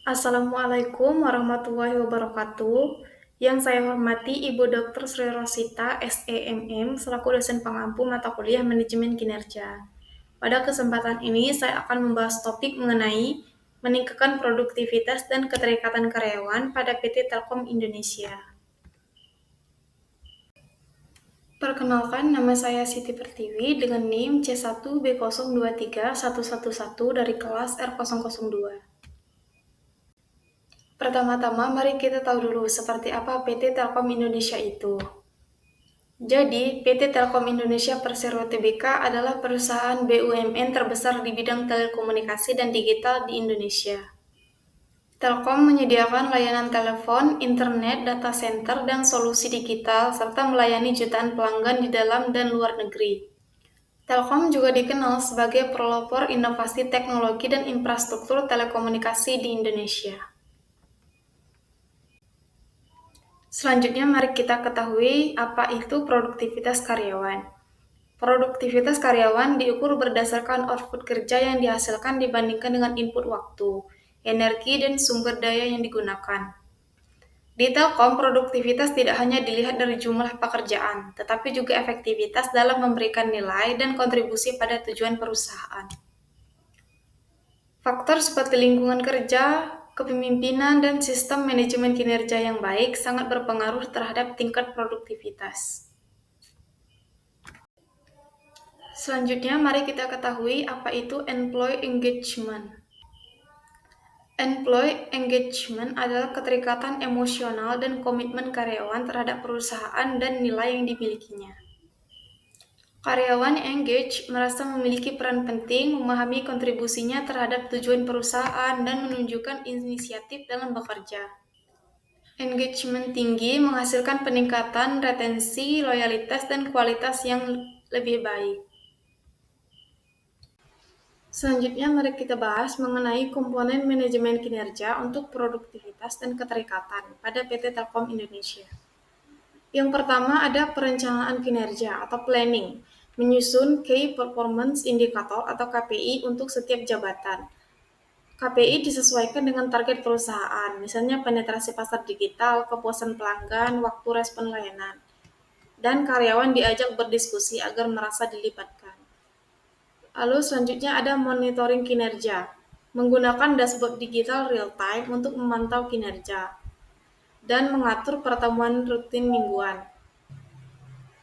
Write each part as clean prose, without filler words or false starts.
Assalamualaikum warahmatullahi wabarakatuh. Yang saya hormati Ibu Dr. Sri Rosita, SEMM, selaku dosen pengampu mata kuliah Manajemen Kinerja. Pada kesempatan ini, saya akan membahas topik mengenai meningkatkan produktivitas dan keterikatan karyawan pada PT Telkom Indonesia. Perkenalkan, nama saya Siti Pertiwi dengan NIM C1B023111 dari kelas R002. Pertama-tama, mari kita tahu dulu seperti apa PT Telkom Indonesia itu. Jadi, PT Telkom Indonesia Persero Tbk adalah perusahaan BUMN terbesar di bidang telekomunikasi dan digital di Indonesia. Telkom menyediakan layanan telepon, internet, data center, dan solusi digital, serta melayani jutaan pelanggan di dalam dan luar negeri. Telkom juga dikenal sebagai pelopor inovasi teknologi dan infrastruktur telekomunikasi di Indonesia. Selanjutnya, mari kita ketahui apa itu produktivitas karyawan. Produktivitas karyawan diukur berdasarkan output kerja yang dihasilkan dibandingkan dengan input waktu, energi, dan sumber daya yang digunakan. Di Telkom, produktivitas tidak hanya dilihat dari jumlah pekerjaan, tetapi juga efektivitas dalam memberikan nilai dan kontribusi pada tujuan perusahaan. Faktor seperti lingkungan kerja, kepemimpinan, dan sistem manajemen kinerja yang baik sangat berpengaruh terhadap tingkat produktivitas. Selanjutnya, mari kita ketahui apa itu employee engagement. Employee engagement adalah keterikatan emosional dan komitmen karyawan terhadap perusahaan dan nilai yang dimilikinya. Karyawan engage merasa memiliki peran penting, memahami kontribusinya terhadap tujuan perusahaan, dan menunjukkan inisiatif dalam bekerja. Engagement tinggi menghasilkan peningkatan retensi, loyalitas, dan kualitas yang lebih baik. Selanjutnya, mari kita bahas mengenai komponen manajemen kinerja untuk produktivitas dan keterikatan pada PT Telkom Indonesia. Yang pertama ada perencanaan kinerja atau planning, menyusun Key Performance Indicator atau KPI untuk setiap jabatan. KPI disesuaikan dengan target perusahaan, misalnya penetrasi pasar digital, kepuasan pelanggan, waktu respon layanan, dan karyawan diajak berdiskusi agar merasa dilibatkan. Lalu selanjutnya ada monitoring kinerja, menggunakan dashboard digital real-time untuk memantau kinerja, dan mengatur pertemuan rutin mingguan.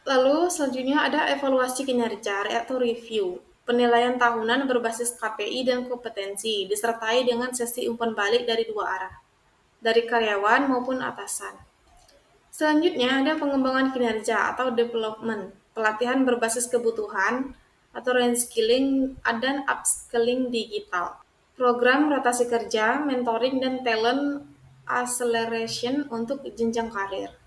Lalu selanjutnya ada evaluasi kinerja atau review, penilaian tahunan berbasis KPI dan kompetensi, disertai dengan sesi umpan balik dari dua arah, dari karyawan maupun atasan. Selanjutnya ada pengembangan kinerja atau development, pelatihan berbasis kebutuhan atau reskilling dan upskilling digital. Program rotasi kerja, mentoring, dan talent acceleration untuk jenjang karir.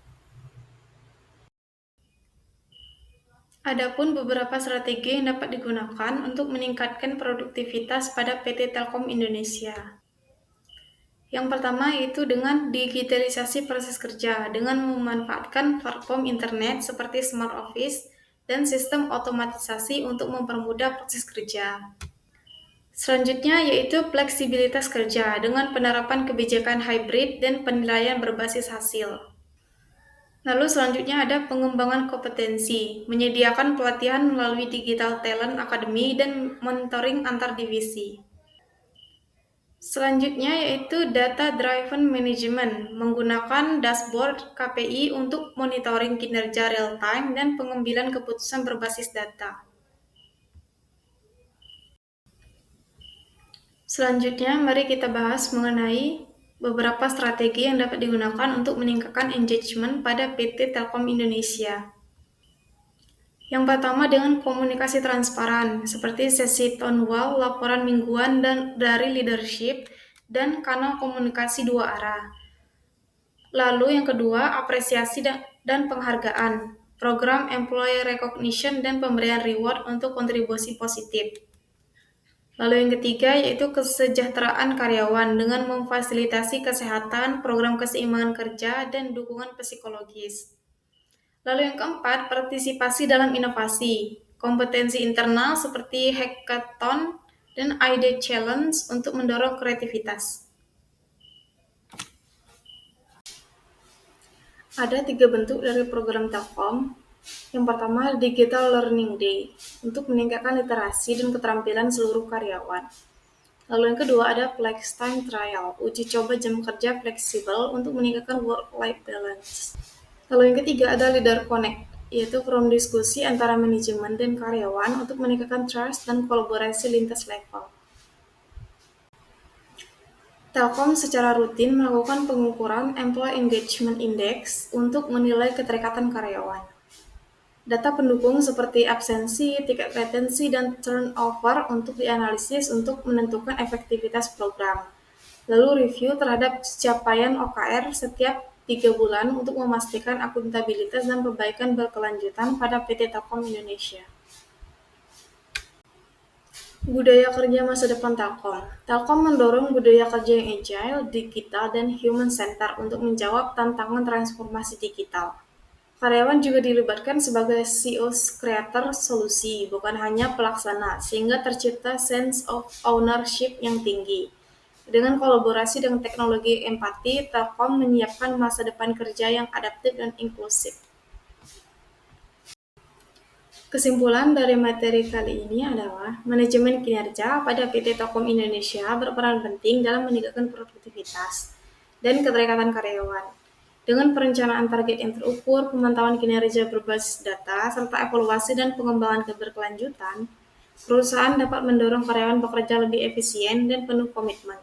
Adapun beberapa strategi yang dapat digunakan untuk meningkatkan produktivitas pada PT Telkom Indonesia. Yang pertama yaitu dengan digitalisasi proses kerja dengan memanfaatkan platform internet seperti Smart Office dan sistem otomatisasi untuk mempermudah proses kerja. Selanjutnya yaitu fleksibilitas kerja dengan penerapan kebijakan hybrid dan penilaian berbasis hasil. Lalu selanjutnya ada pengembangan kompetensi, menyediakan pelatihan melalui Digital Talent Academy dan monitoring antar divisi. Selanjutnya yaitu Data Driven Management, menggunakan dashboard KPI untuk monitoring kinerja real-time dan pengambilan keputusan berbasis data. Selanjutnya, mari kita bahas mengenai beberapa strategi yang dapat digunakan untuk meningkatkan engagement pada PT Telkom Indonesia. Yang pertama dengan komunikasi transparan, seperti sesi town hall, laporan mingguan dari leadership, dan kanal komunikasi dua arah. Lalu yang kedua, apresiasi dan penghargaan, program employee recognition dan pemberian reward untuk kontribusi positif. Lalu yang ketiga yaitu kesejahteraan karyawan dengan memfasilitasi kesehatan, program keseimbangan kerja, dan dukungan psikologis. Lalu yang keempat, partisipasi dalam inovasi, kompetensi internal seperti hackathon dan ide challenge untuk mendorong kreativitas. Ada 3 bentuk dari program Telkom. Yang pertama, Digital Learning Day, untuk meningkatkan literasi dan keterampilan seluruh karyawan. Lalu yang kedua ada Flex Time Trial, uji coba jam kerja fleksibel untuk meningkatkan work-life balance. Lalu yang ketiga ada Leader Connect, yaitu forum diskusi antara manajemen dan karyawan untuk meningkatkan trust dan kolaborasi lintas level. Telkom secara rutin melakukan pengukuran Employee Engagement Index untuk menilai keterikatan karyawan. Data pendukung seperti absensi, tiket retensi, dan turnover untuk dianalisis untuk menentukan efektivitas program. Lalu review terhadap capaian OKR setiap 3 bulan untuk memastikan akuntabilitas dan perbaikan berkelanjutan pada PT Telkom Indonesia. Budaya kerja masa depan Telkom. Telkom mendorong budaya kerja yang agile, digital, dan human center untuk menjawab tantangan transformasi digital. Karyawan juga dilibatkan sebagai CEOs creator solusi, bukan hanya pelaksana, sehingga tercipta sense of ownership yang tinggi. Dengan kolaborasi dengan teknologi empati, Telkom menyiapkan masa depan kerja yang adaptif dan inklusif. Kesimpulan dari materi kali ini adalah manajemen kinerja pada PT Telkom Indonesia berperan penting dalam meningkatkan produktivitas dan keterikatan karyawan. Dengan perencanaan target yang terukur, pemantauan kinerja berbasis data, serta evaluasi dan pengembangan keberkelanjutan, perusahaan dapat mendorong karyawan bekerja lebih efisien dan penuh komitmen.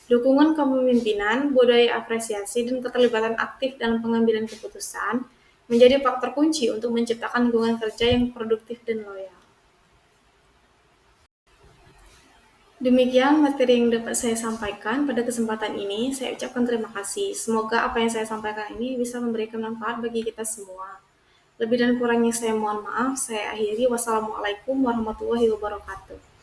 Dukungan kepemimpinan, budaya apresiasi, dan keterlibatan aktif dalam pengambilan keputusan menjadi faktor kunci untuk menciptakan lingkungan kerja yang produktif dan loyal. Demikian materi yang dapat saya sampaikan pada kesempatan ini. Saya ucapkan terima kasih. Semoga apa yang saya sampaikan ini bisa memberikan manfaat bagi kita semua. Lebih dan kurangnya saya mohon maaf. Saya akhiri. Wassalamualaikum warahmatullahi wabarakatuh.